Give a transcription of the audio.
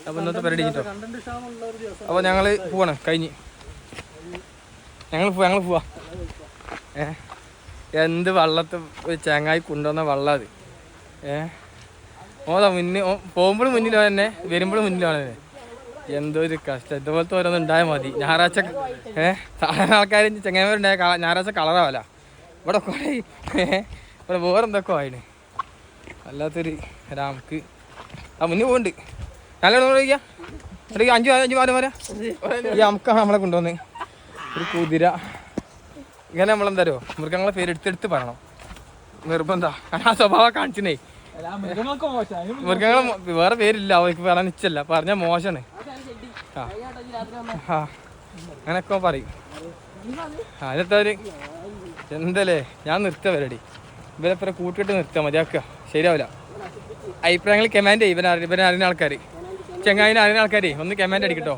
അപ്പോൾ ഇന്നത്തെ പരിപാടി കിട്ടോ. അപ്പോൾ ഞങ്ങൾ പോവാണ്, കഴിഞ്ഞ് ഞങ്ങൾ പോവാ. എന്ത് വെള്ളത്ത് ചങ്ങായി കൊണ്ടുവന്ന വെള്ളം അത്. ഓതാ പോകുമ്പോഴും മുന്നിൽ തന്നെ, വരുമ്പോഴും മുന്നിലാണ്. എന്തോ ഒരു കഷ്ടം. ഇതുപോലത്തെ ഓരോന്നും ഉണ്ടായാൽ മതി. ഞായറാഴ്ച സാധാരണ ആൾക്കാർ ചെങ്ങന്മാരുണ്ടായ ഞായറാഴ്ച കളറാവല്ല. ഇവിടെ കുറേ ഇവിടെ വേറെന്തൊക്കെ ആയിന്. വല്ലാത്തൊരു നമുക്ക് മുന്നിൽ പോകുന്നുണ്ട്. നല്ല ചോദിക്കാം 5 പാലം വരാ. ഈ നമുക്കാണ് നമ്മളെ കൊണ്ടുവന്ന് ഒരു കുതിര. ഇങ്ങനെ നമ്മളെന്താരോ മൃഗങ്ങളെ പേര് എടുത്തെടുത്ത് പറയണം, നിർബന്ധം. കാരണം ആ സ്വഭാവം കാണിച്ചിട്ടേ മൃഗങ്ങൾ വേറെ പേരില്ല, അവർക്ക് പറയാൻ ഇച്ചല്ല, പറഞ്ഞാൽ മോശമാണ്. അങ്ങനെയൊക്കെ പറയും. അതിനകത്ത് ഒരു എന്തല്ലേ ഞാൻ നിർത്തുക പരിപാടി. ഇവരെപ്പറ കൂട്ടിയിട്ട് നിർത്തുക, മതിയാക്കുക. ശരിയാവില്ല. അഭിപ്രായങ്ങൾ കമൻറ്റ് ചെയ്യും. ഇവനെ അറിയുന്ന ആൾക്കാർ, ചെങ്ങായിനെ അറിയുന്ന ആൾക്കാരെ ഒന്ന് കമൻറ്റ് അടിക്കട്ടോ.